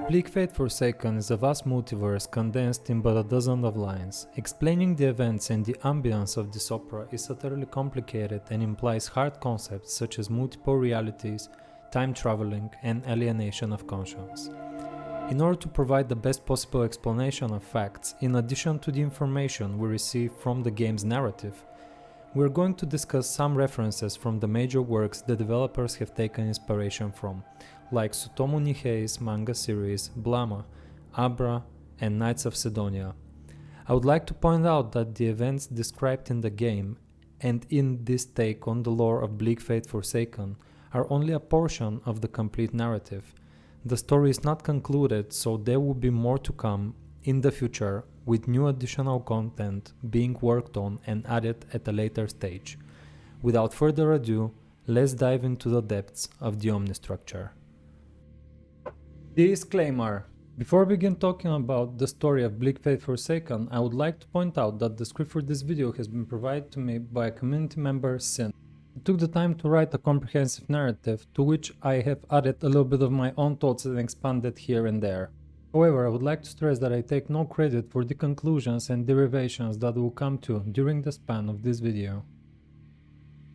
Bleak Fate Forsaken is a vast multiverse condensed in but a dozen of lines. Explaining the events and the ambience of this opera is utterly complicated and implies hard concepts such as multiple realities, time traveling, and alienation of conscience. In order to provide the best possible explanation of facts, in addition to the information we receive from the game's narrative, we're going to discuss some references from the major works the developers have taken inspiration from, like Tsutomu Nihei's manga series Blama, Abra, and Knights of Sidonia. I would like to point out that the events described in the game and in this take on the lore of Bleak Fate Forsaken are only a portion of the complete narrative. The story is not concluded, so there will be more to come in the future, with new additional content being worked on and added at a later stage. Without further ado, let's dive into the depths of the Omnistructure. Disclaimer: before we begin talking about the story of Bleak Fate Forsaken, I would like to point out that the script for this video has been provided to me by a community member, Sin. I took the time to write a comprehensive narrative, to which I have added a little bit of my own thoughts and expanded here and there. However, I would like to stress that I take no credit for the conclusions and derivations that will come to during the span of this video.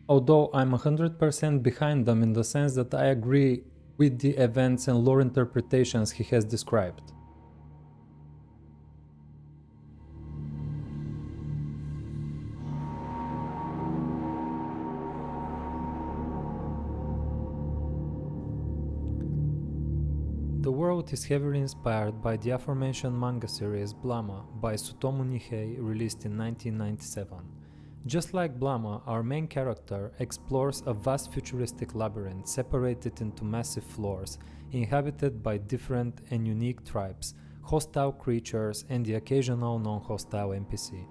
Although I'm 100% behind them in the sense that I agree with the events and lore interpretations he has described. The world is heavily inspired by the aforementioned manga series Blama by Tsutomu Nihei, released in 1997. Just like Blama, our main character explores a vast futuristic labyrinth separated into massive floors, inhabited by different and unique tribes, hostile creatures, and the occasional non-hostile NPC.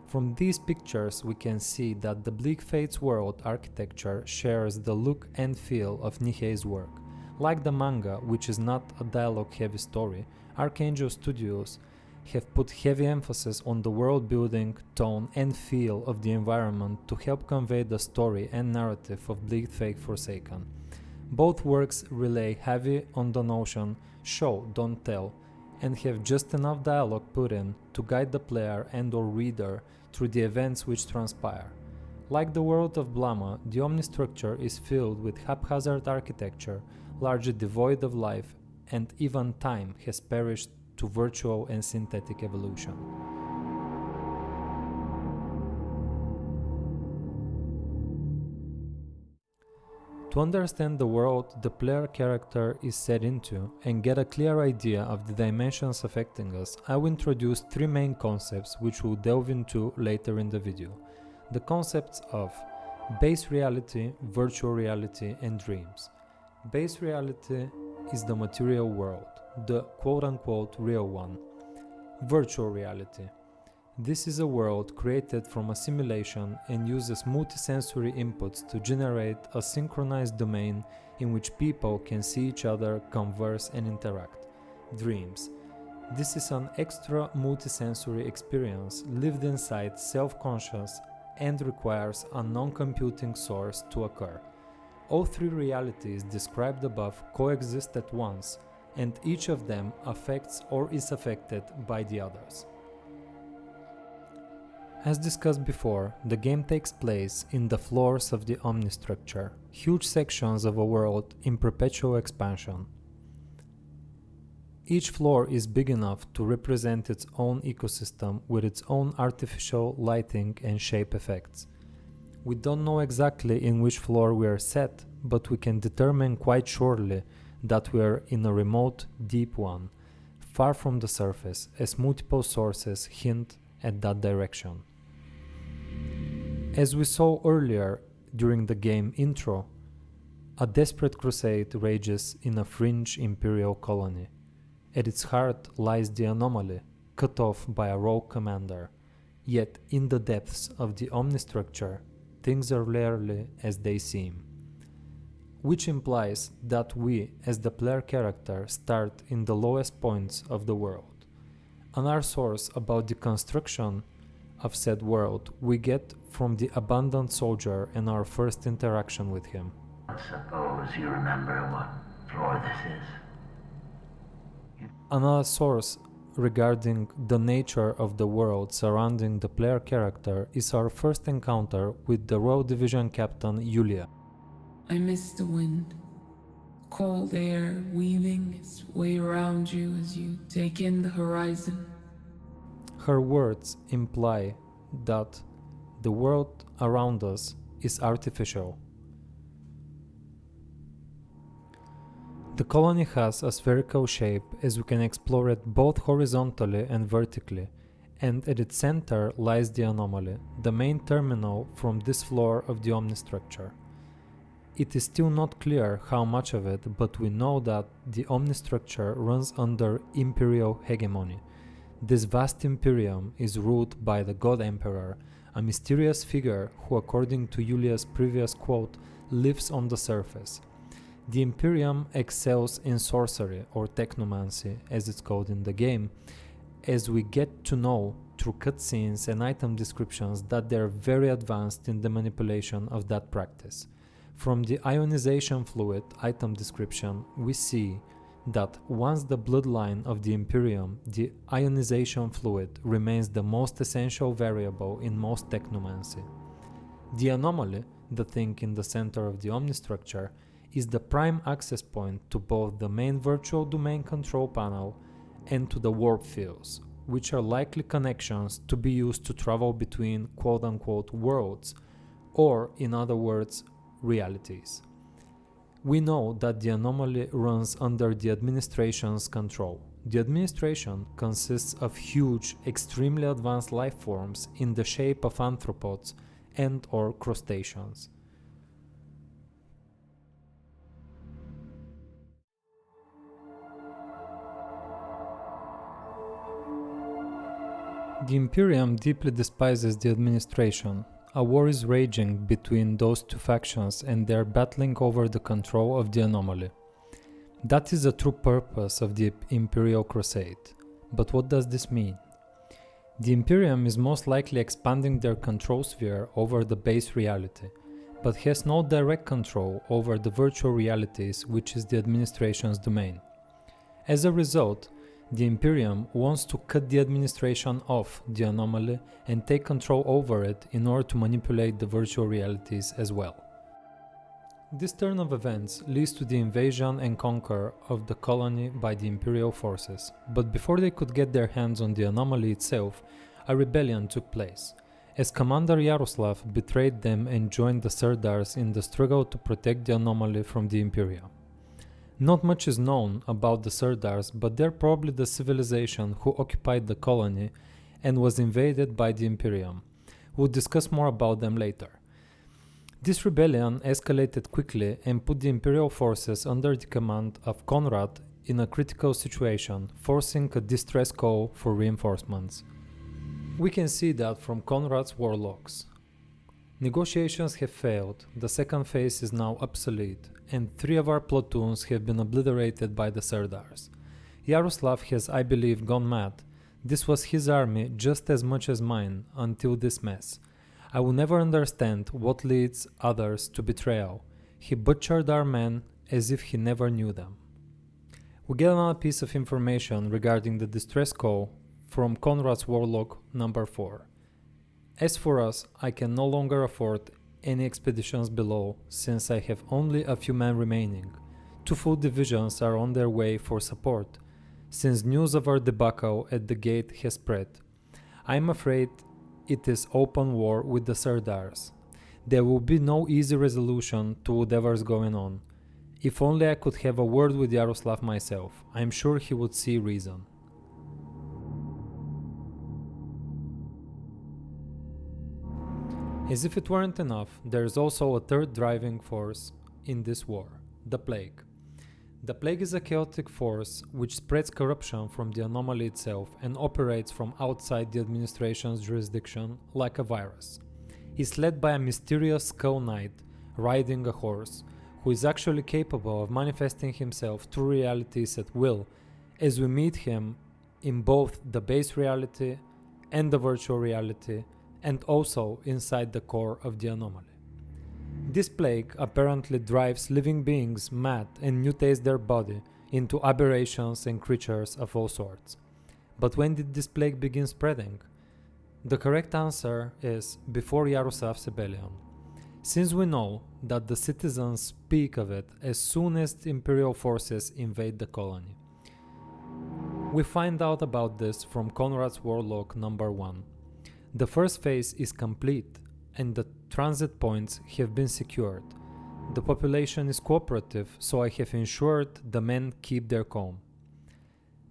From these pictures we can see that the Bleak Fate's world architecture shares the look and feel of Nihei's work. Like the manga, which is not a dialogue-heavy story, Archangel Studios have put heavy emphasis on the world building, tone, and feel of the environment to help convey the story and narrative of Bleak Fate Forsaken. Both works rely heavy on the notion show, don't tell, and have just enough dialogue put in to guide the player and/or reader through the events which transpire. Like the world of Blama, the Omnistructure is filled with haphazard architecture, largely devoid of life, and even time has perished to virtual and synthetic evolution. To understand the world the player character is set into and get a clear idea of the dimensions affecting us, I will introduce three main concepts which we'll delve into later in the video. The concepts of base reality, virtual reality, and dreams. Base reality is the material world, the quote-unquote real one. Virtual reality. This is a world created from a simulation and uses multisensory inputs to generate a synchronized domain in which people can see each other, converse, and interact. Dreams. This is an extra multisensory experience lived inside self-conscious and requires a non-computing source to occur. All three realities described above coexist at once, and each of them affects or is affected by the others. As discussed before, the game takes place in the floors of the Omnistructure, huge sections of a world in perpetual expansion. Each floor is big enough to represent its own ecosystem with its own artificial lighting and shape effects. We don't know exactly in which floor we are set, but we can determine quite surely that we are in a remote, deep one, far from the surface, as multiple sources hint at that direction. As we saw earlier during the game intro, a desperate crusade rages in a fringe imperial colony. At its heart lies the anomaly, cut off by a rogue commander. Yet in the depths of the Omnistructure, things are rarely as they seem. Which implies that we, as the player character, start in the lowest points of the world. Another source about the construction of said world we get from the abandoned soldier and our first interaction with him. I suppose you remember what floor this is? Another source regarding the nature of the world surrounding the player character is our first encounter with the Row Division Captain Yulia. I miss the wind. Cold air weaving its way around you as you take in the horizon. Her words imply that the world around us is artificial. The colony has a spherical shape as we can explore it both horizontally and vertically, and at its center lies the anomaly, the main terminal from this floor of the omnistructure. It is still not clear how much of it, but we know that the omnistructure runs under imperial hegemony. This vast imperium is ruled by the God Emperor, a mysterious figure who, according to Yulia's previous quote, lives on the surface. The Imperium excels in sorcery, or technomancy as it's called in the game, as we get to know through cutscenes and item descriptions that they're very advanced in the manipulation of that practice. From the ionization fluid item description, we see that once the bloodline of the Imperium, the ionization fluid remains the most essential variable in most technomancy. The anomaly, the thing in the center of the omnistructure, is the prime access point to both the main virtual domain control panel and to the warp fields, which are likely connections to be used to travel between quote-unquote worlds, or in other words, realities. We know that the anomaly runs under the administration's control. The administration consists of huge, extremely advanced life forms in the shape of anthropods and/or crustaceans. The Imperium deeply despises the administration. A war is raging between those two factions and they are battling over the control of the anomaly. That is the true purpose of the Imperial Crusade. But what does this mean? The Imperium is most likely expanding their control sphere over the base reality, but has no direct control over the virtual realities, which is the administration's domain. As a result, the Imperium wants to cut the administration off the anomaly and take control over it in order to manipulate the virtual realities as well. This turn of events leads to the invasion and conquer of the colony by the Imperial forces, but before they could get their hands on the anomaly itself, a rebellion took place, as Commander Yaroslav betrayed them and joined the Serdars in the struggle to protect the anomaly from the Imperium. Not much is known about the Serdars, but they're probably the civilization who occupied the colony and was invaded by the Imperium. We'll discuss more about them later. This rebellion escalated quickly and put the Imperial forces under the command of Conrad in a critical situation, forcing a distress call for reinforcements. We can see that from Conrad's war logs. Negotiations have failed, the second phase is now obsolete, and 3 of our platoons have been obliterated by the Serdars. Yaroslav has, I believe, gone mad. This was his army just as much as mine until this mess. I will never understand what leads others to betrayal. He butchered our men as if he never knew them. We get another piece of information regarding the distress call from Conrad's warlog number 4. As for us, I can no longer afford any expeditions below, since I have only a few men remaining. 2 full divisions are on their way for support, since news of our debacle at the gate has spread. I am afraid it is open war with the Serdars. There will be no easy resolution to whatever's going on. If only I could have a word with Yaroslav myself, I am sure he would see reason. As if it weren't enough, there is also a third driving force in this war, the Plague. The Plague is a chaotic force which spreads corruption from the anomaly itself and operates from outside the administration's jurisdiction like a virus. It's led by a mysterious Skull Knight riding a horse, who is actually capable of manifesting himself through realities at will, as we meet him in both the base reality and the virtual reality, and also inside the core of the anomaly. This plague apparently drives living beings mad and mutates their body, into aberrations and creatures of all sorts. But when did this plague begin spreading? The correct answer is before Yaroslav's rebellion. Since we know that the citizens speak of it as soon as the imperial forces invade the colony. We find out about this from Conrad's Warlock number 1. The first phase is complete and the transit points have been secured. The population is cooperative, so I have ensured the men keep their calm.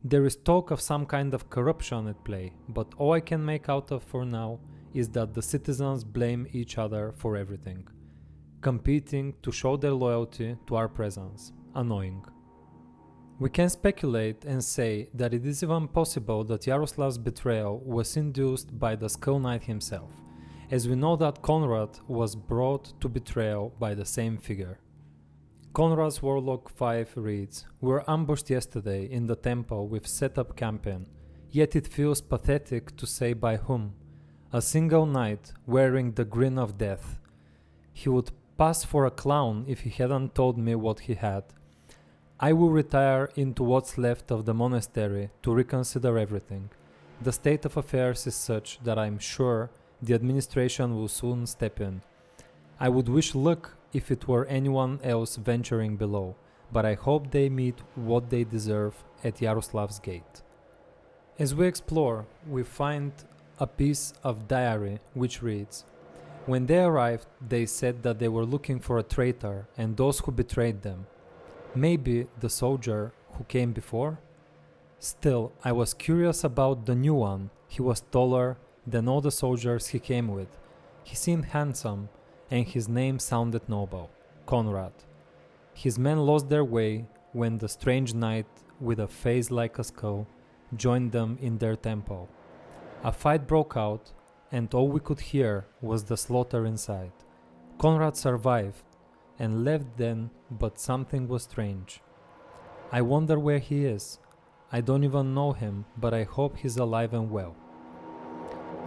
There is talk of some kind of corruption at play, but all I can make out of for now is that the citizens blame each other for everything, competing to show their loyalty to our presence. Annoying. We can speculate and say that it is even possible that Yaroslav's betrayal was induced by the Skull Knight himself, as we know that Conrad was brought to betrayal by the same figure. Conrad's Warlock 5 reads, "We were ambushed yesterday in the temple with set up campaign, yet it feels pathetic to say by whom. A single knight wearing the grin of death. He would pass for a clown if he hadn't told me what he had. I will retire into what's left of the monastery to reconsider everything. The state of affairs is such that I'm sure the administration will soon step in. I would wish luck if it were anyone else venturing below, but I hope they meet what they deserve at Yaroslav's gate." As we explore, we find a piece of diary which reads, "When they arrived, they said that they were looking for a traitor and those who betrayed them. Maybe the soldier who came before? Still, I was curious about the new one. He was taller than all the soldiers he came with. He seemed handsome, and his name sounded noble, Conrad. His men lost their way when the strange knight with a face like a skull joined them in their temple. A fight broke out, and all we could hear was the slaughter inside. Conrad survived and left then, but something was strange. I wonder where he is. I don't even know him, but I hope he's alive and well."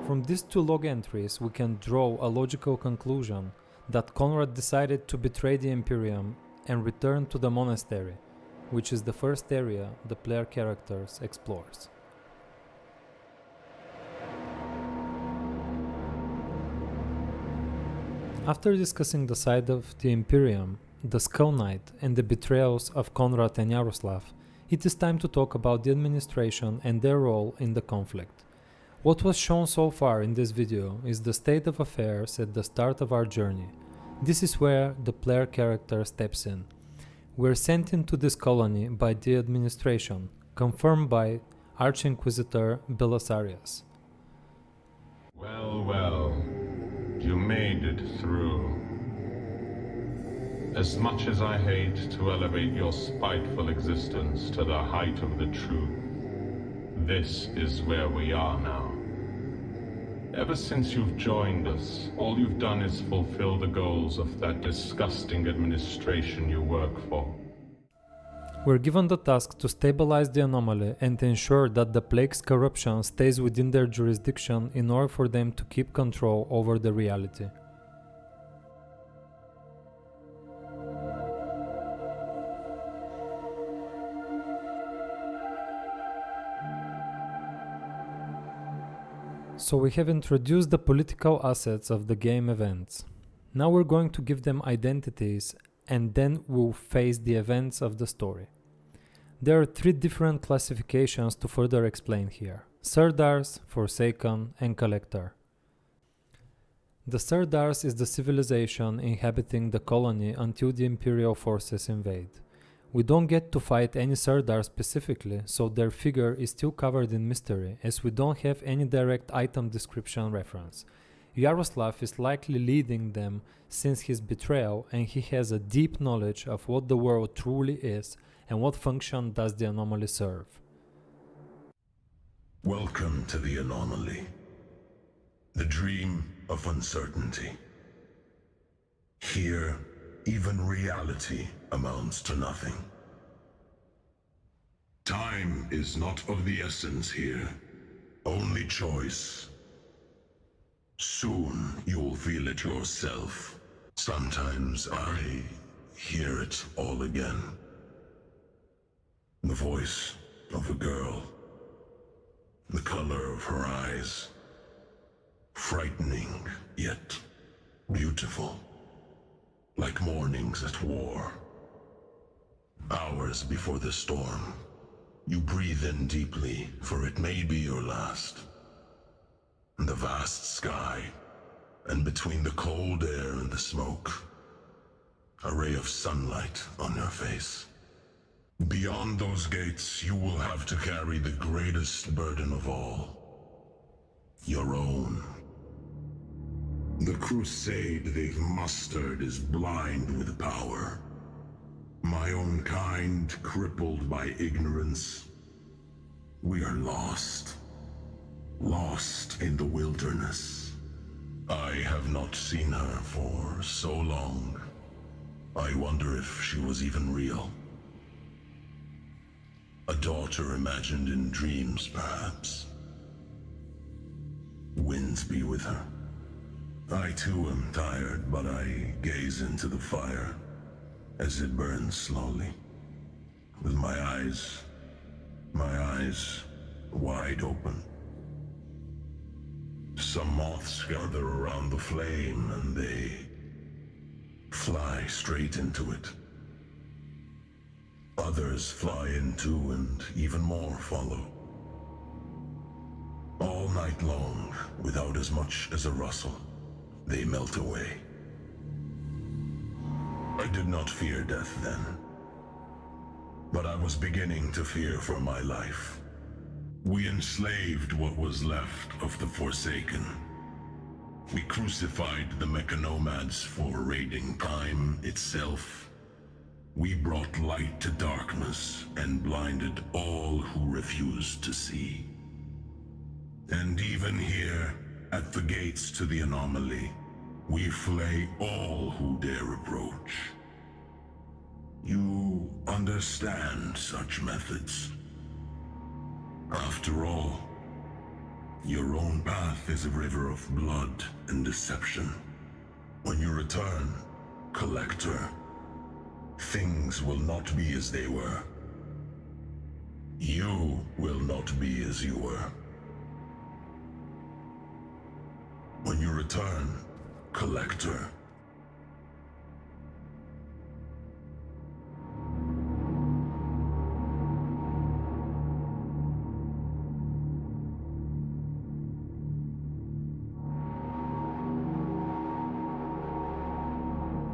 From these two log entries, we can draw a logical conclusion that Conrad decided to betray the Imperium and return to the monastery, which is the first area the player characters explores. After discussing the side of the Imperium, the Skull Knight, and the betrayals of Conrad and Yaroslav, it is time to talk about the administration and their role in the conflict. What was shown so far in this video is the state of affairs at the start of our journey. This is where the player character steps in. We are sent into this colony by the administration, confirmed by Arch-Inquisitor Belisarius. Well, you made it through. As much as I hate to elevate your spiteful existence to the height of the truth, this is where we are now. Ever since you've joined us, all you've done is fulfill the goals of that disgusting administration you work for. We're given the task to stabilize the anomaly and ensure that the plague's corruption stays within their jurisdiction in order for them to keep control over the reality. So we have introduced the political assets of the game events. Now we're going to give them identities and then we'll face the events of the story. There are three different classifications to further explain here: Sirdars, Forsaken, and Collector. The Sirdars is the civilization inhabiting the colony until the Imperial forces invade. We don't get to fight any Sirdar specifically, so their figure is still covered in mystery, as we don't have any direct item description reference. Yaroslav is likely leading them since his betrayal, and he has a deep knowledge of what the world truly is and what function does the anomaly serve. Welcome to the anomaly. The dream of uncertainty. Here, even reality amounts to nothing. Time is not of the essence here, only choice. Soon you'll feel it yourself. Sometimes I hear it all again. The voice of a girl. The color of her eyes. Frightening, yet beautiful. Like mornings at war. Hours before the storm. You breathe in deeply, for it may be your last. The vast sky, and between the cold air and the smoke, a ray of sunlight on your face. Beyond those gates, you will have to carry the greatest burden of all. Your own. The crusade they've mustered is blind with power. My own kind, crippled by ignorance. We are lost. Lost in the wilderness. I have not seen her for so long. I wonder if she was even real. A daughter imagined in dreams, perhaps. Winds be with her. I too am tired, but I gaze into the fire as it burns slowly. With my eyes wide open. Some moths gather around the flame and they fly straight into it. Others fly into and even more follow. All night long, without as much as a rustle, they melt away. I did not fear death then, but I was beginning to fear for my life. We enslaved what was left of the Forsaken. We crucified the Mechanomads for raiding time itself. We brought light to darkness and blinded all who refused to see. And even here, at the gates to the anomaly, we flay all who dare approach. You understand such methods. After all, your own path is a river of blood and deception. When you return, Collector, things will not be as they were. You will not be as you were. When you return, Collector.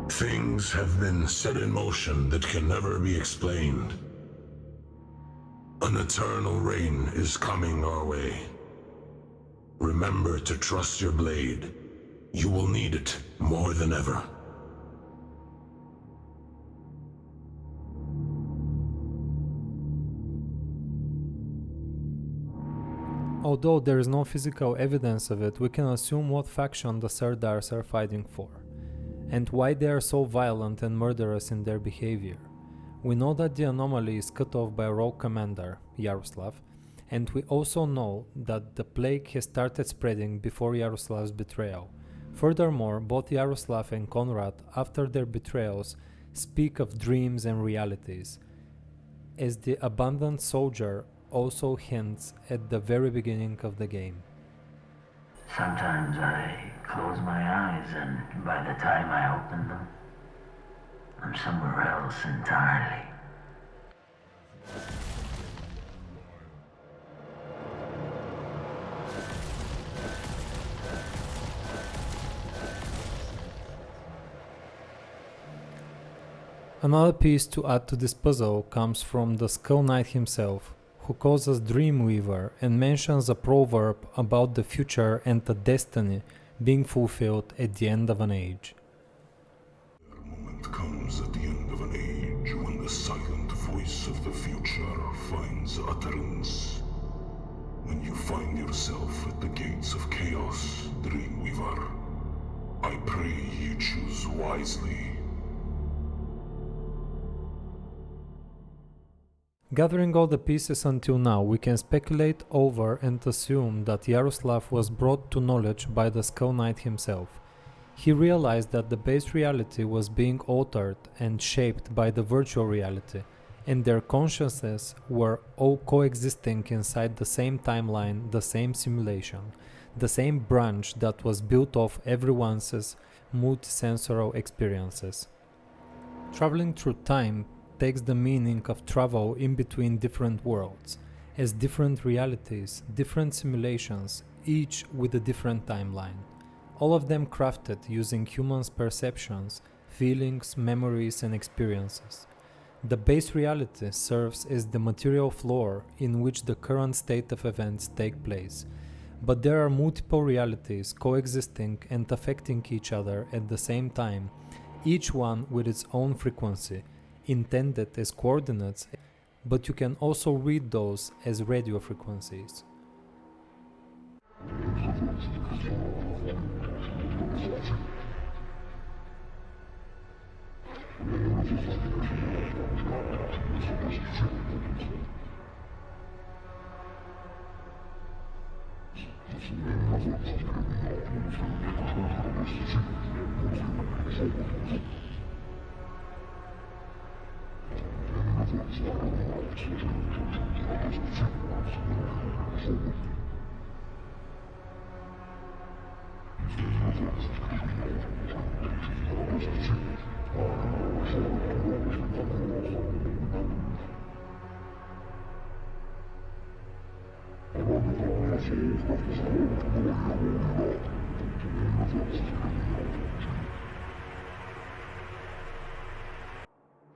Things have been set in motion that can never be explained. An eternal reign is coming our way. Remember to trust your blade. You will need it more than ever. Although there is no physical evidence of it, we can assume what faction the Serdars are fighting for, and why they are so violent and murderous in their behavior. We know that the anomaly is cut off by rogue commander, Yaroslav, and we also know that the plague has started spreading before Yaroslav's betrayal. Furthermore, both Yaroslav and Konrad, after their betrayals, speak of dreams and realities, as the abandoned soldier also hints at the very beginning of the game. Sometimes I close my eyes and by the time I open them, I'm somewhere else entirely. Another piece to add to this puzzle comes from the Skull Knight himself, who calls us Dreamweaver and mentions a proverb about the future and the destiny being fulfilled at the end of an age. The moment comes at the end of an age when the silent voice of the future finds utterance. When you find yourself at the gates of chaos, Dreamweaver, I pray you choose wisely. Gathering all the pieces until now, we can speculate over and assume that Yaroslav was brought to knowledge by the Skull Knight himself. He realized that the base reality was being altered and shaped by the virtual reality, and their consciousness were all coexisting inside the same timeline, the same simulation, the same branch that was built off everyone's multisensorial experiences. Traveling through time takes the meaning of travel in between different worlds, as different realities, different simulations, each with a different timeline, all of them crafted using humans' perceptions, feelings, memories, and experiences. The base reality serves as the material floor in which the current state of events take place, but there are multiple realities coexisting and affecting each other at the same time, each one with its own frequency, intended as coordinates, but you can also read those as radio frequencies.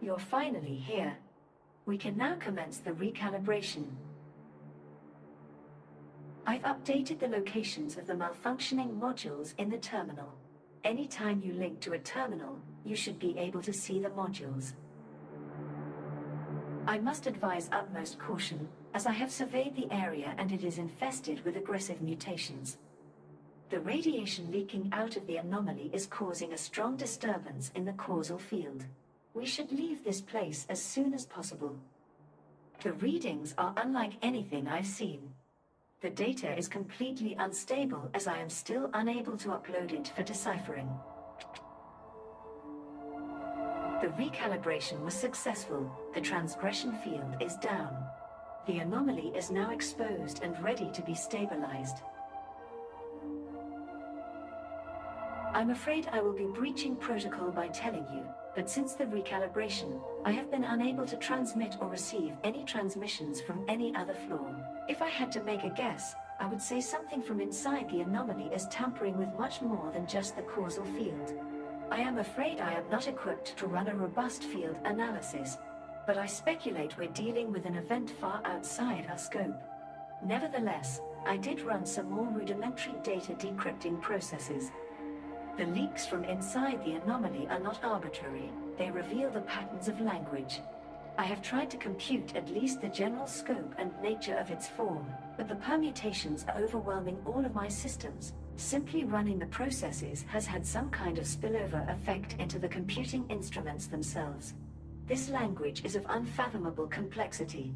You're finally here. We can now commence the recalibration. I've updated the locations of the malfunctioning modules in the terminal. Anytime you link to a terminal, you should be able to see the modules. I must advise utmost caution, as I have surveyed the area and it is infested with aggressive mutations. The radiation leaking out of the anomaly is causing a strong disturbance in the causal field. We should leave this place as soon as possible. The readings are unlike anything I've seen. The data is completely unstable as I am still unable to upload it for deciphering. The recalibration was successful. The transgression field is down. The anomaly is now exposed and ready to be stabilized. I'm afraid I will be breaching protocol by telling you, but since the recalibration, I have been unable to transmit or receive any transmissions from any other floor. If I had to make a guess, I would say something from inside the anomaly is tampering with much more than just the causal field. I am afraid I am not equipped to run a robust field analysis, but I speculate we're dealing with an event far outside our scope. Nevertheless, I did run some more rudimentary data decrypting processes. The leaks from inside the anomaly are not arbitrary, they reveal the patterns of language. I have tried to compute at least the general scope and nature of its form, but the permutations are overwhelming all of my systems. Simply running the processes has had some kind of spillover effect into the computing instruments themselves. This language is of unfathomable complexity.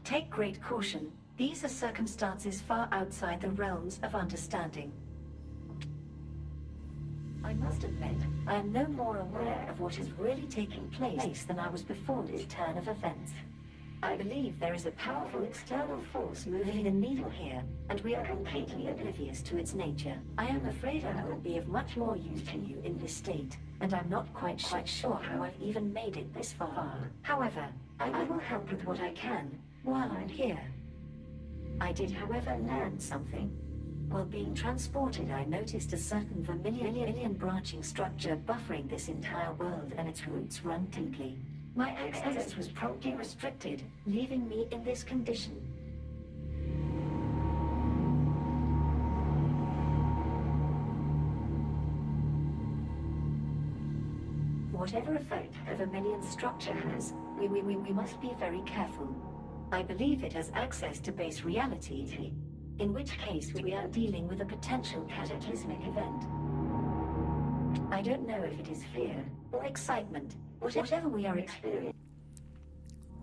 Take great caution, these are circumstances far outside the realms of understanding. I must admit, I am no more aware of what is really taking place than I was before this turn of events. I believe there is a powerful external force moving the needle here, and we are completely oblivious to its nature. I am afraid I will be of much more use to you in this state, and I'm not quite sure how I've even made it this far. However, I will help with what I can while I'm here. I did, however, learn something. While being transported, I noticed a certain vermilion branching structure buffering this entire world, and its roots run deeply. My access was promptly restricted, leaving me in this condition. Whatever effect the vermilion structure has, we must be very careful. I believe it has access to base reality, in which case we are dealing with a potential cataclysmic event. I don't know if it is fear or excitement, whatever we are experiencing.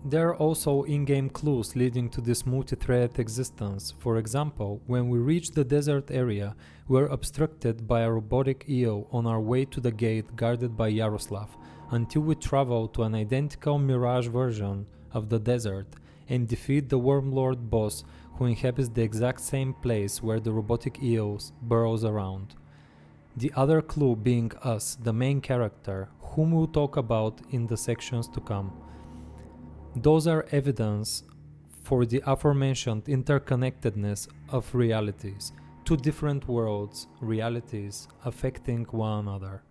There are also in-game clues leading to this multi-threaded existence. For example, when we reach the desert area, we're obstructed by a robotic EO on our way to the gate guarded by Yaroslav, until we travel to an identical Mirage version of the desert and defeat the Wormlord boss who inhabits the exact same place where the robotic EOS burrows around. The other clue being us, the main character, whom we'll talk about in the sections to come. Those are evidence for the aforementioned interconnectedness of realities, two different worlds, realities, affecting one another.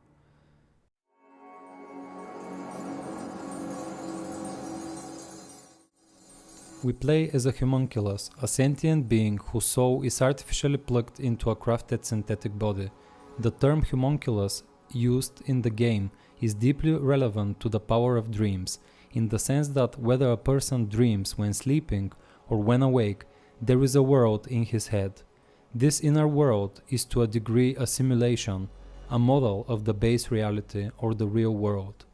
We play as a homunculus, a sentient being whose soul is artificially plugged into a crafted synthetic body. The term homunculus used in the game is deeply relevant to the power of dreams, in the sense that whether a person dreams when sleeping or when awake, there is a world in his head. This inner world is to a degree a simulation, a model of the base reality or the real world.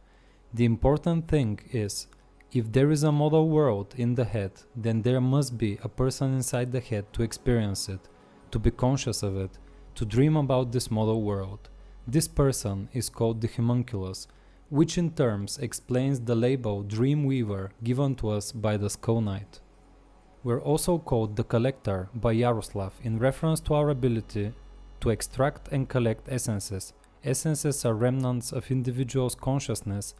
The important thing is, if there is a model world in the head, then there must be a person inside the head to experience it, to be conscious of it, to dream about this model world. This person is called the homunculus, which in terms explains the label Dreamweaver given to us by the Skull Knight. We're also called the Collector by Yaroslav in reference to our ability to extract and collect essences. Essences are remnants of individuals' consciousness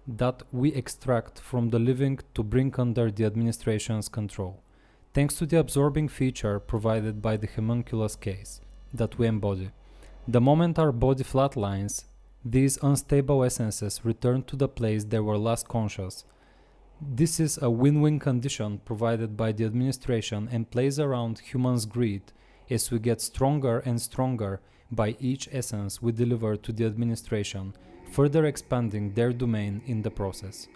that we extract from the living to bring under the administration's control, thanks to the absorbing feature provided by the homunculus case that we embody. The moment our body flatlines, these unstable essences return to the place they were last conscious. This is a win-win condition provided by the administration and plays around humans' greed as we get stronger and stronger by each essence we deliver to the administration, further expanding their domain in the process.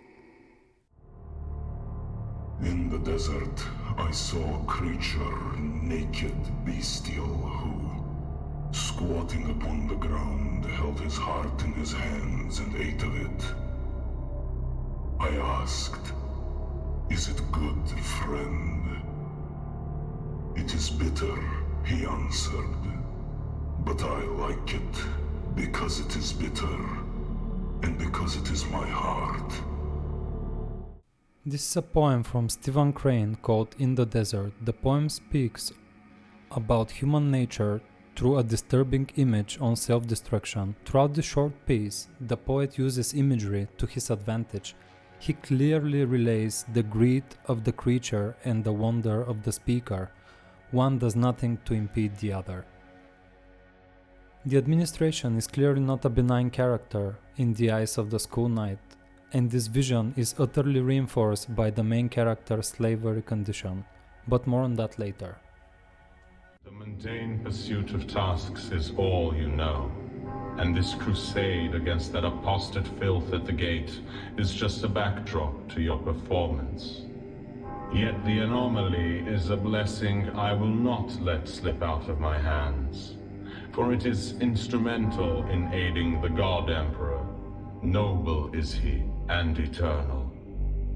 In the desert, I saw a creature, naked, bestial, who, squatting upon the ground, held his heart in his hands and ate of it. I asked, "Is it good, friend?" "It is bitter," he answered, "but I like it because it is bitter, and because it is my heart." This is a poem from Stephen Crane called In the Desert. The poem speaks about human nature through a disturbing image on self-destruction. Throughout the short piece, the poet uses imagery to his advantage. He clearly relays the greed of the creature and the wonder of the speaker. One does nothing to impede the other. The administration is clearly not a benign character in the eyes of the Skull Knight, and this vision is utterly reinforced by the main character's slavery condition, but more on that later. The mundane pursuit of tasks is all you know, and this crusade against that apostate filth at the gate is just a backdrop to your performance. Yet the anomaly is a blessing I will not let slip out of my hands, for it is instrumental in aiding the God Emperor. Noble is he, and eternal,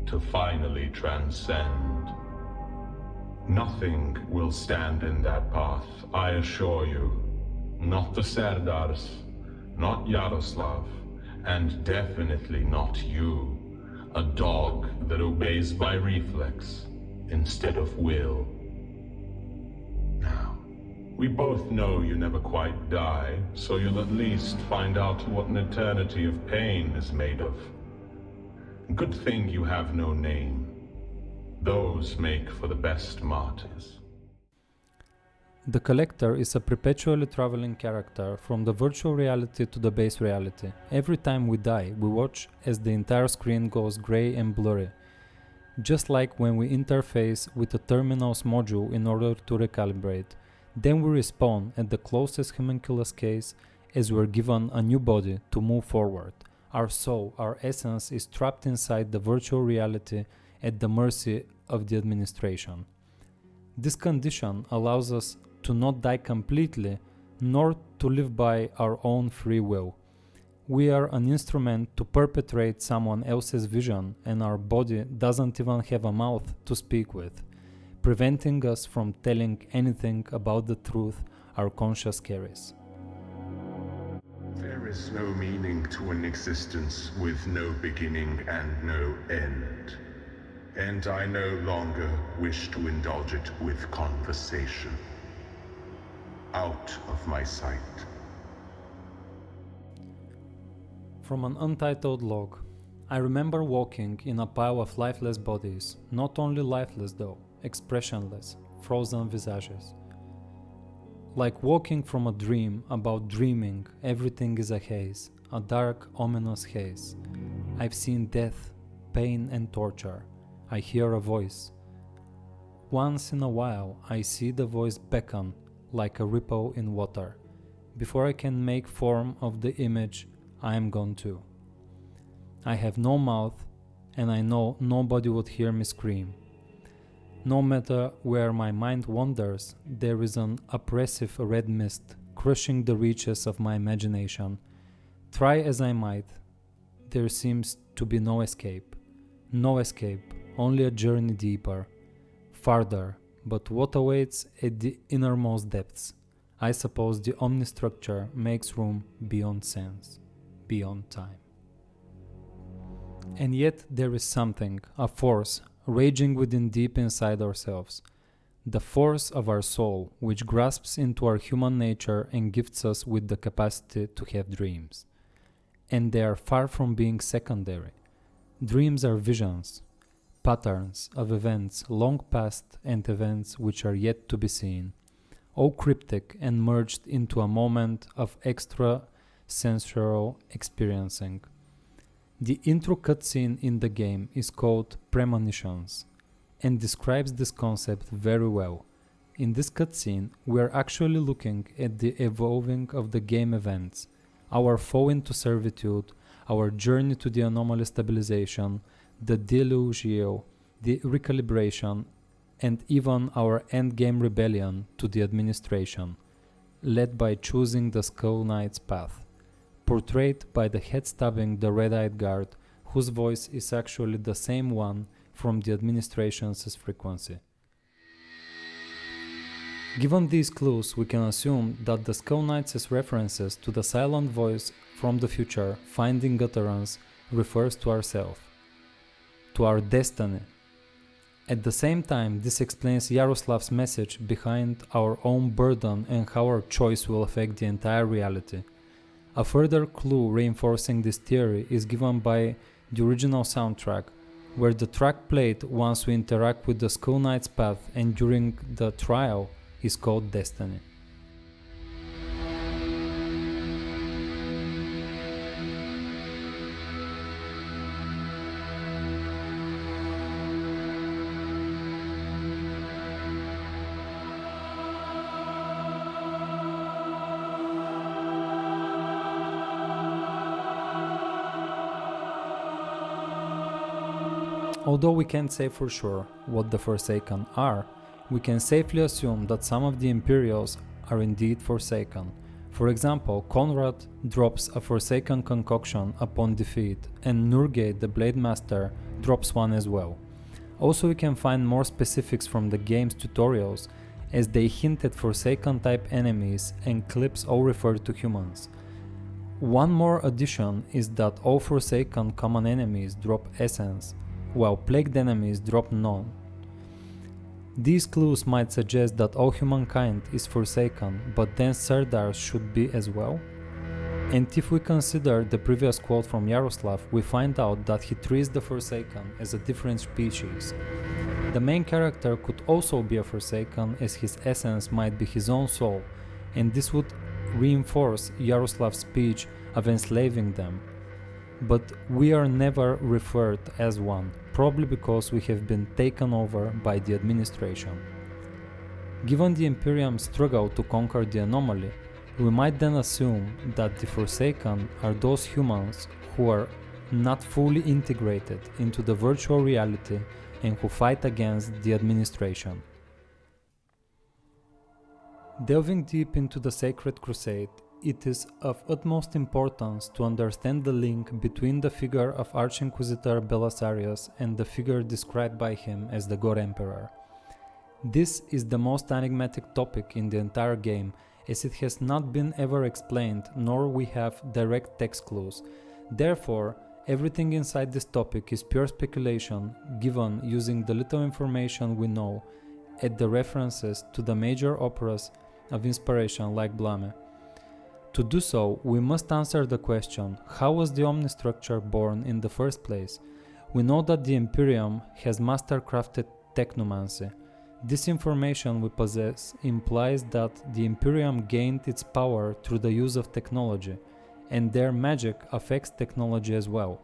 to finally transcend. Nothing will stand in that path, I assure you. Not the Serdars, not Yaroslav, and definitely not you. A dog that obeys by reflex instead of will. Now, we both know you never quite die, so you'll at least find out what an eternity of pain is made of. Good thing you have no name. Those make for the best martyrs. The Collector is a perpetually traveling character from the virtual reality to the base reality. Every time we die, we watch as the entire screen goes grey and blurry, just like when we interface with a terminal's module in order to recalibrate. Then we respawn at the closest homunculus case as we're given a new body to move forward. Our soul, our essence, is trapped inside the virtual reality at the mercy of the administration. This condition allows us to not die completely, nor to live by our own free will. We are an instrument to perpetrate someone else's vision, and our body doesn't even have a mouth to speak with, preventing us from telling anything about the truth our conscience carries. There is no meaning to an existence with no beginning and no end. and I no longer wish to indulge it with conversation. Out of my sight. From an untitled log. I remember walking in a pile of lifeless bodies, not only lifeless though, expressionless, frozen visages. Like walking from a dream about dreaming, everything is a haze, a dark, ominous haze. I've seen death, pain and torture. I hear a voice. Once in a while, I see the voice beckon like a ripple in water. Before I can make form of the image, I am gone too. I have no mouth, and I know nobody would hear me scream. No matter where my mind wanders, there is an oppressive red mist crushing the reaches of my imagination. Try as I might, there seems to be no escape. No escape, only a journey deeper, farther, but what awaits at the innermost depths? I suppose the omnistructure makes room beyond sense, beyond time. And yet there is something, a force, raging within deep inside ourselves. The force of our soul, which grasps into our human nature and gifts us with the capacity to have dreams. And they are far from being secondary. Dreams are visions, patterns of events long past and events which are yet to be seen, all cryptic and merged into a moment of extra-sensual experiencing. The intro cutscene in the game is called Premonitions and describes this concept very well. In this cutscene, we are actually looking at the evolving of the game events, our fall into servitude, our journey to the anomaly stabilization, the delugio, the recalibration, and even our endgame rebellion to the administration, led by choosing the Skull Knight's path. Portrayed by the head stabbing the red-eyed guard, whose voice is actually the same one from the administration's frequency. Given these clues, we can assume that the Skull Knight's references to the silent voice from the future finding utterance refers to ourselves, to our destiny. At the same time, this explains Yaroslav's message behind our own burden and how our choice will affect the entire reality. A further clue reinforcing this theory is given by the original soundtrack, where the track played once we interact with the Skull Knight's path and during the trial is called Destiny. Although we can't say for sure what the Forsaken are, we can safely assume that some of the Imperials are indeed Forsaken. For example, Conrad drops a Forsaken concoction upon defeat, and Nurgate the Blade Master drops one as well. Also, we can find more specifics from the game's tutorials, as they hint at Forsaken type enemies and clips all refer to humans. One more addition is that all Forsaken common enemies drop Essence, while plagued enemies drop none. These clues might suggest that all humankind is Forsaken, but then Serdars should be as well? And if we consider the previous quote from Yaroslav, we find out that he treats the Forsaken as a different species. The main character could also be a Forsaken, as his essence might be his own soul, and this would reinforce Yaroslav's speech of enslaving them. But we are never referred as one, probably because we have been taken over by the administration. Given the Imperium's struggle to conquer the anomaly, we might then assume that the Forsaken are those humans who are not fully integrated into the virtual reality and who fight against the administration. Delving deep into the Sacred Crusade, it is of utmost importance to understand the link between the figure of Arch-Inquisitor Belisarius and the figure described by him as the God Emperor. This is the most enigmatic topic in the entire game, as it has not been ever explained, nor we have direct text clues. Therefore, Everything inside this topic is pure speculation given using the little information we know at the references to the major operas of inspiration like Blame. To do so, we must answer the question, how was the Omnistructure born in the first place? We know that the Imperium has master-crafted technomancy. This information we possess implies that the Imperium gained its power through the use of technology, and their magic affects technology as well.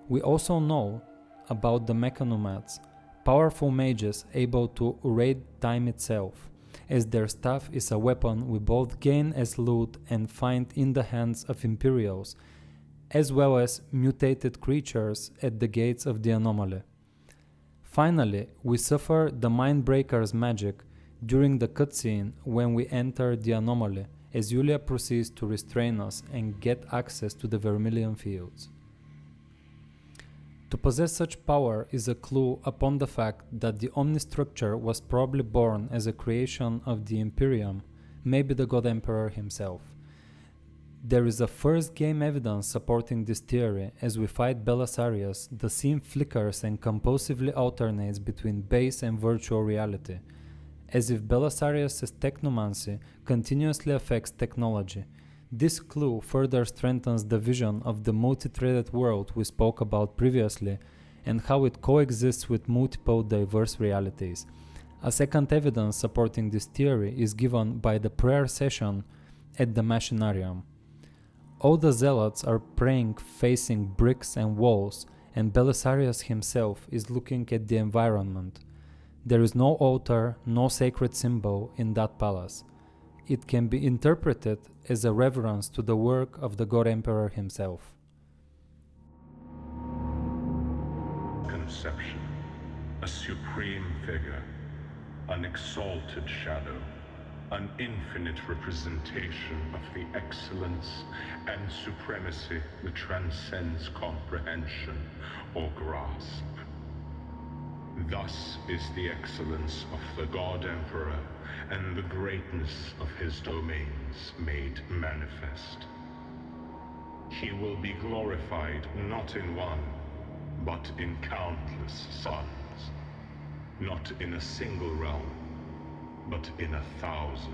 We also know about the Mechanomads, powerful mages able to raid time itself, as their staff is a weapon we both gain as loot and find in the hands of Imperials, as well as mutated creatures at the gates of the anomaly. Finally, we suffer the Mindbreaker's magic during the cutscene when we enter the anomaly, as Yulia proceeds to restrain us and get access to the Vermilion Fields. To possess such power is a clue upon the fact that the Omnistructure was probably born as a creation of the Imperium, maybe the God Emperor himself. There is a first game evidence supporting this theory. As we fight Belisarius, the scene flickers and compulsively alternates between base and virtual reality, as if Belisarius' technomancy continuously affects technology. This clue further strengthens the vision of the multi-threaded world we spoke about previously and how it coexists with multiple diverse realities. A second evidence supporting this theory is given by the prayer session at the Machinarium. All the zealots are praying facing bricks and walls, and Belisarius himself is looking at the environment. There is no altar, no sacred symbol in that palace. It can be interpreted as a reverence to the work of the God Emperor himself. Conception, a supreme figure, an exalted shadow, an infinite representation of the excellence and supremacy that transcends comprehension or grasp. Thus is the excellence of the God Emperor and the greatness of his domains made manifest. He will be glorified not in one, but in countless suns, not in a single realm, but in 1,000.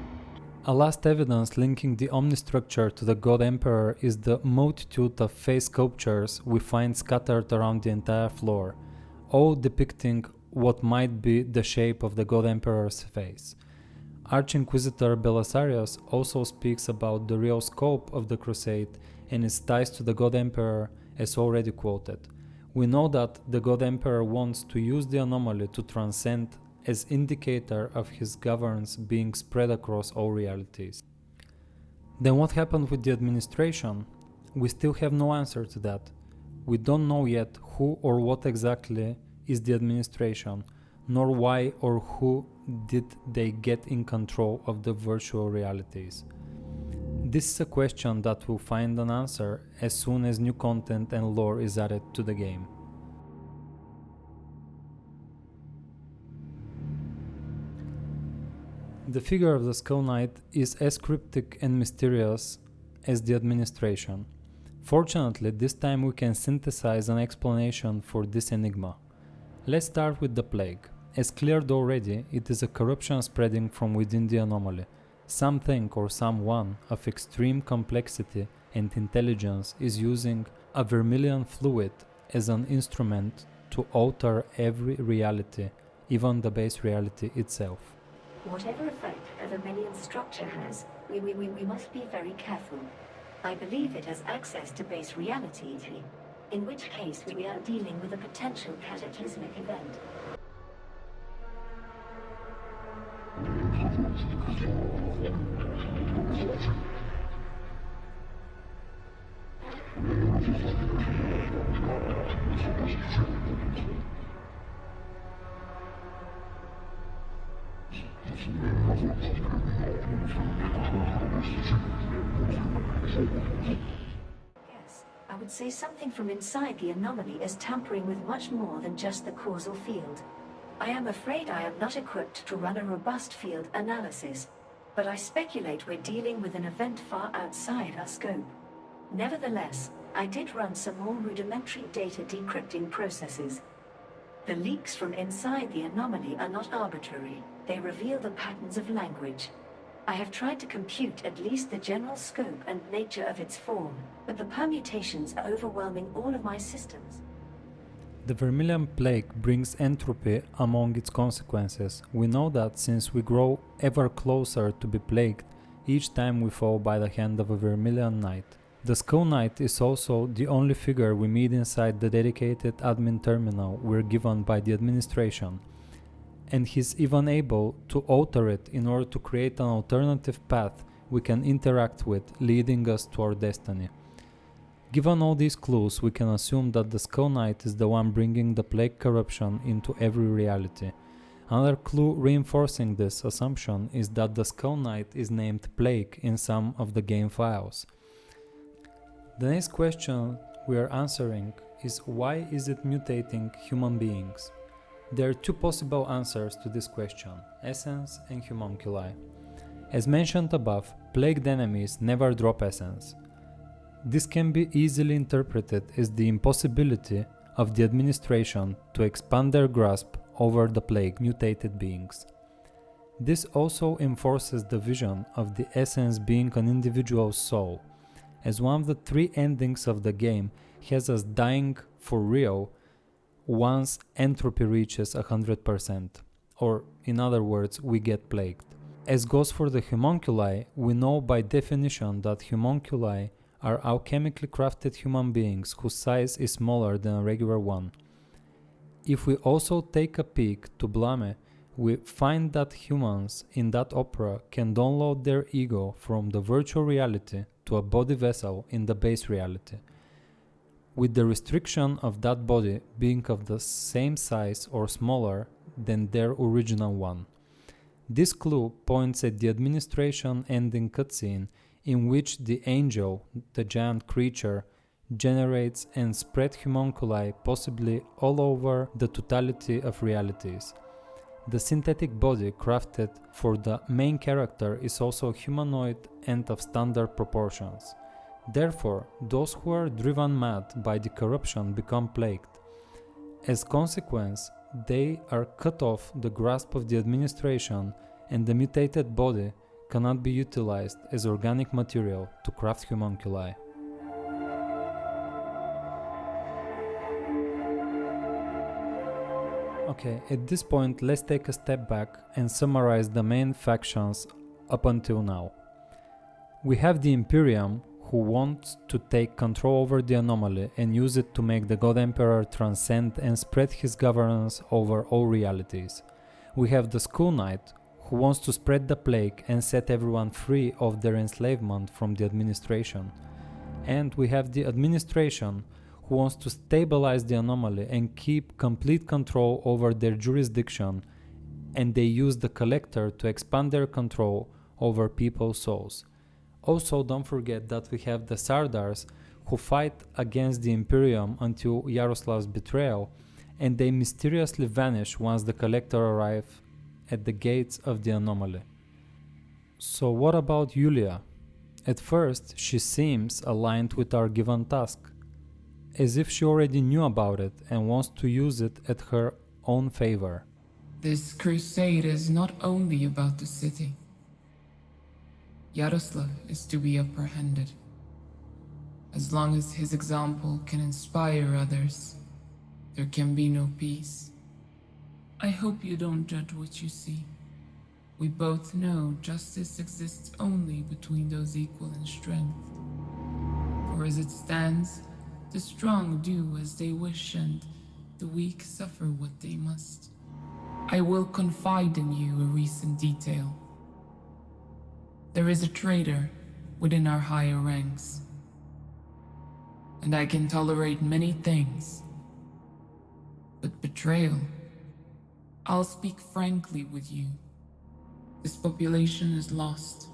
A last evidence linking the Omnistructure to the God Emperor is the multitude of face sculptures we find scattered around the entire floor, all depicting what might be the shape of the God Emperor's face. Arch-Inquisitor Belisarius also speaks about the real scope of the crusade and its ties to the God Emperor, as already quoted. We know that the God Emperor wants to use the anomaly to transcend as indicator of his governance being spread across all realities. Then what happened with the administration? We still have no answer to that. We don't know yet who or what exactly is the administration, nor why or who did they get in control of the virtual realities. This is a question that will find an answer as soon as new content and lore is added to the game. The figure of the Skull Knight is as cryptic and mysterious as the administration. Fortunately, this time we can synthesize an explanation for this enigma. Let's start with the plague. As cleared already, it is a corruption spreading from within the anomaly. Something or someone of extreme complexity and intelligence is using a vermilion fluid as an instrument to alter every reality, even the base reality itself. Whatever effect a vermilion structure has, we must be very careful. I believe it has access to base reality, in which case we are dealing with a potential cataclysmic event. Yes, I would say something from inside the anomaly is tampering with much more than just the causal field. I am afraid I am not equipped to run a robust field analysis, but I speculate we're dealing with an event far outside our scope. Nevertheless, I did run some more rudimentary data decrypting processes. The leaks from inside the anomaly are not arbitrary. They reveal the patterns of language. I have tried to compute at least the general scope and nature of its form, but the permutations are overwhelming all of my systems. The Vermilion Plague brings entropy among its consequences. We know that since we grow ever closer to be plagued each time we fall by the hand of a Vermilion Knight. The Skull Knight is also the only figure we meet inside the dedicated admin terminal we're given by the administration, and he's even able to alter it in order to create an alternative path we can interact with, leading us to our destiny. Given all these clues, we can assume that the Skull Knight is the one bringing the plague corruption into every reality. Another clue reinforcing this assumption is that the Skull Knight is named Plague in some of the game files. The next question we are answering is why is it mutating human beings? There are two possible answers to this question, essence and homunculi. As mentioned above, plagued enemies never drop essence. This can be easily interpreted as the impossibility of the administration to expand their grasp over the plague mutated beings. This also enforces the vision of the essence being an individual soul, as one of the three endings of the game has us dying for real once entropy reaches 100%, or in other words, we get plagued. As goes for the homunculi, we know by definition that homunculi are alchemically crafted human beings whose size is smaller than a regular one. If we also take a peek to Blame, we find that humans in that opera can download their ego from the virtual reality to a body vessel in the base reality, with the restriction of that body being of the same size or smaller than their original one. This clue points at the administration ending cutscene in which the angel, the giant creature, generates and spreads homunculi possibly all over the totality of realities. The synthetic body crafted for the main character is also humanoid and of standard proportions. Therefore, those who are driven mad by the corruption become plagued. As consequence, they are cut off the grasp of the administration, and the mutated body cannot be utilized as organic material to craft homunculi. Okay, at this point let's take a step back and summarize the main factions up until now. We have the Imperium, who wants to take control over the anomaly and use it to make the God Emperor transcend and spread his governance over all realities. We have the Skull Knight, who wants to spread the plague and set everyone free of their enslavement from the administration. And we have the administration, who wants to stabilize the anomaly and keep complete control over their jurisdiction, and they use the Collector to expand their control over people's souls. Also, don't forget that we have the Sardars, who fight against the Imperium until Yaroslav's betrayal, and they mysteriously vanish once the Collector arrives at the gates of the anomaly. So what about Yulia? At first, she seems aligned with our given task, as if she already knew about it and wants to use it at her own favor. This crusade is not only about the city. Yaroslav is to be apprehended. As long as his example can inspire others, there can be no peace. I hope you don't judge what you see. We both know justice exists only between those equal in strength. For as it stands, the strong do as they wish and the weak suffer what they must. I will confide in you a recent detail. There is a traitor within our higher ranks, and I can tolerate many things, but betrayal. I'll speak frankly with you. This population is lost.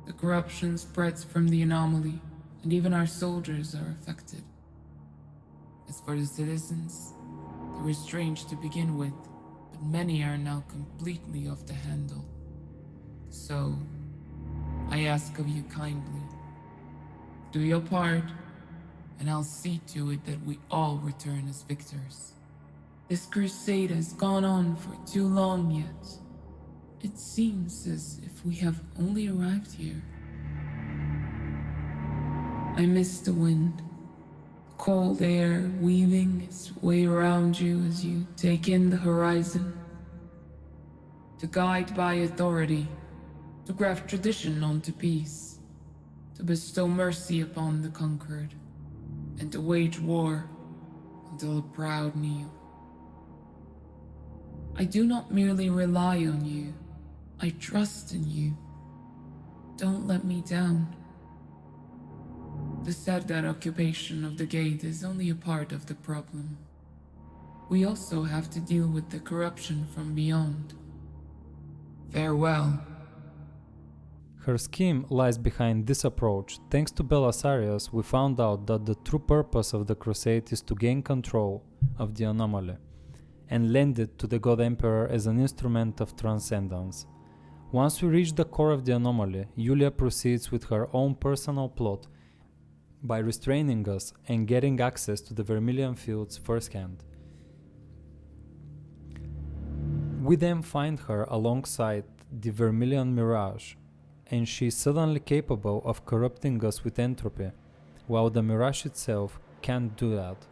The corruption spreads from the anomaly, and even our soldiers are affected. As for the citizens, they were strange to begin with, but many are now completely off the handle. So, I ask of you kindly, do your part and I'll see to it that we all return as victors. This crusade has gone on for too long yet. It seems as if we have only arrived here. I miss the wind, cold air weaving its way around you as you take in the horizon. To guide by authority, to graft tradition onto peace, to bestow mercy upon the conquered, and to wage war until the proud kneel. I do not merely rely on you, I trust in you. Don't let me down. The Serdar occupation of the gate is only a part of the problem. We also have to deal with the corruption from beyond. Farewell. Her scheme lies behind this approach. Thanks to Belisarius, we found out that the true purpose of the crusade is to gain control of the anomaly and lend it to the God Emperor as an instrument of transcendence. Once we reach the core of the anomaly, Yulia proceeds with her own personal plot by restraining us and getting access to the Vermilion fields firsthand. We then find her alongside the Vermilion Mirage, and she is suddenly capable of corrupting us with entropy, while the Mirage itself can't do that.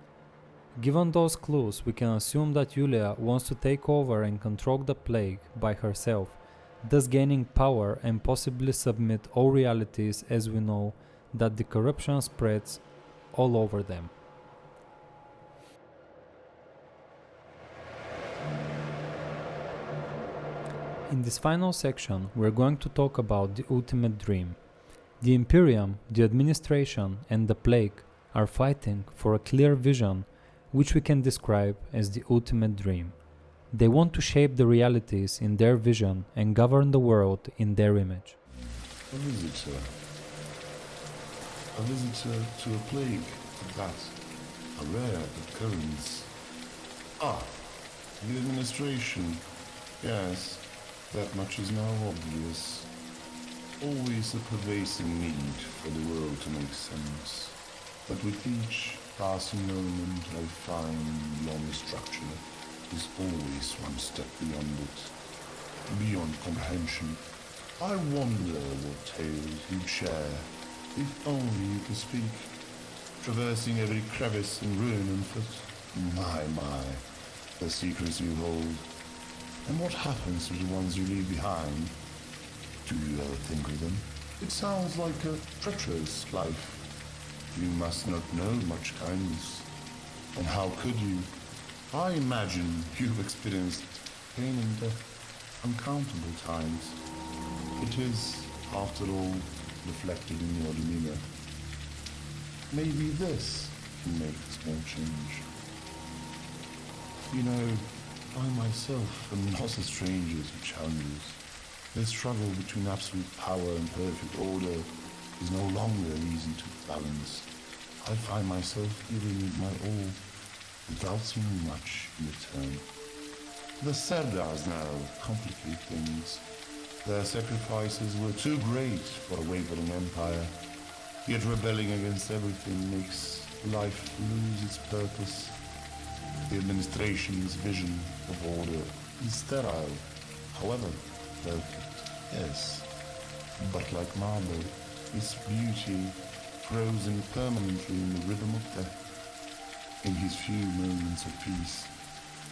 Given those clues, we can assume that Yulia wants to take over and control the Plague by herself, thus gaining power and possibly submit all realities as we know that the corruption spreads all over them. In this final section, we're going to talk about the ultimate dream. The Imperium, the administration, and the Plague are fighting for a clear vision which we can describe as the ultimate dream. They want to shape the realities in their vision and govern the world in their image. A visitor. A visitor to a plague. That. A rare occurrence. Ah, the administration. Yes, that much is now obvious. Always a pervasive need for the world to make sense. But with each passing moment I find beyond the structure is always one step beyond it. Beyond comprehension. I wonder what tales you'd share, if only you could speak. Traversing every crevice and ruin on foot. My, the secrets you hold. And what happens to the ones you leave behind? Do you ever think of them? It sounds like a treacherous life. You must not know much kindness. And how could you? I imagine you've experienced pain and death uncountable times. It is, after all, reflected in your demeanor. Maybe this can make a small change. You know, I myself am not a stranger to challenges. The struggle between absolute power and perfect order is no longer easy to balance. I find myself giving it my all, without seeing much in return. The Serdars now complicate things. Their sacrifices were too great for a wavering empire, yet rebelling against everything makes life lose its purpose. The administration's vision of order is sterile, however perfect, yes, but like marble, its beauty frozen permanently in the rhythm of death. In his few moments of peace,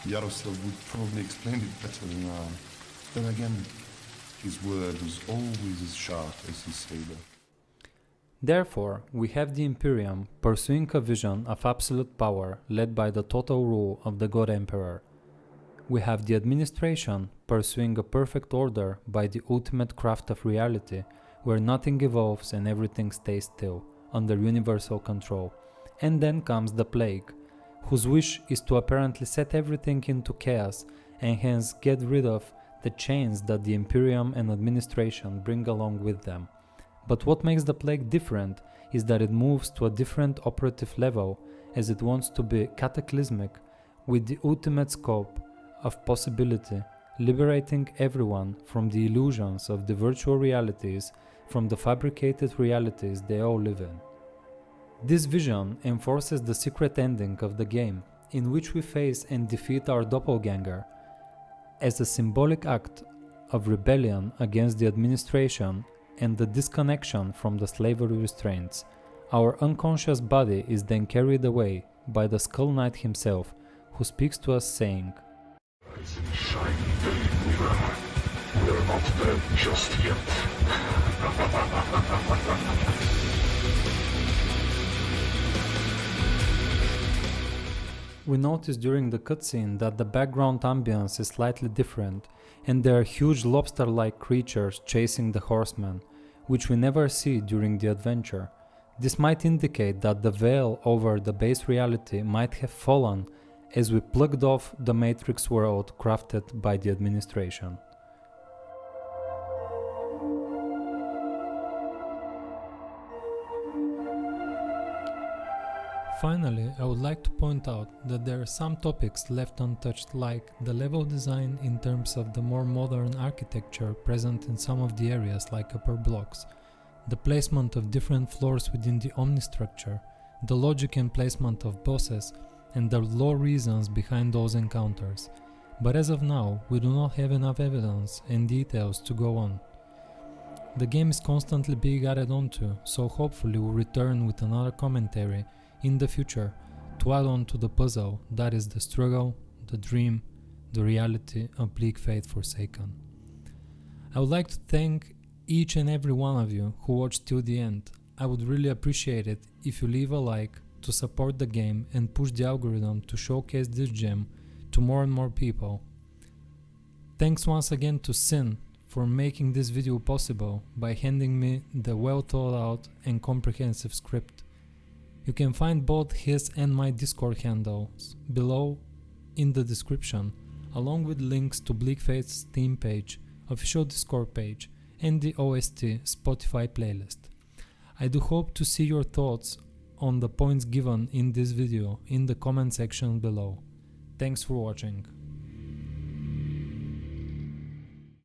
Yaroslav would probably explain it better than I. Then again, his word was always as sharp as his saber. Therefore, we have the Imperium pursuing a vision of absolute power led by the total rule of the God Emperor. We have the administration pursuing a perfect order by the ultimate craft of reality, where nothing evolves and everything stays still, under universal control. And then comes the Plague, whose wish is to apparently set everything into chaos and hence get rid of the chains that the Imperium and administration bring along with them. But what makes the Plague different is that it moves to a different operative level, as it wants to be cataclysmic, with the ultimate scope of possibility, liberating everyone from the illusions of the virtual realities, from the fabricated realities they all live in. This vision enforces the secret ending of the game, in which we face and defeat our doppelganger. As a symbolic act of rebellion against the administration and the disconnection from the slavery restraints, our unconscious body is then carried away by the Skull Knight himself, who speaks to us saying, "Rise and shine, Daily Mirror. We're not dead just yet." We notice during the cutscene that the background ambience is slightly different, and there are huge lobster-like creatures chasing the horsemen, which we never see during the adventure. This might indicate that the veil over the base reality might have fallen as we plugged off the Matrix world crafted by the administration. Finally, I would like to point out that there are some topics left untouched, like the level design in terms of the more modern architecture present in some of the areas like upper blocks, the placement of different floors within the Omnistructure, the logic and placement of bosses, and the lore reasons behind those encounters. But as of now, we do not have enough evidence and details to go on. The game is constantly being added onto, so hopefully we'll return with another commentary in the future to add on to the puzzle that is the struggle, the dream, the reality of Bleak Fate Forsaken. I would like to thank each and every one of you who watched till the end. I would really appreciate it if you leave a like to support the game and push the algorithm to showcase this gem to more and more people. Thanks once again to Sin for making this video possible by handing me the well thought out and comprehensive script. You can find both his and my Discord handles below in the description, along with links to Bleak Fate's Steam page, official Discord page, and the OST Spotify playlist. I do hope to see your thoughts on the points given in this video in the comment section below. Thanks for watching.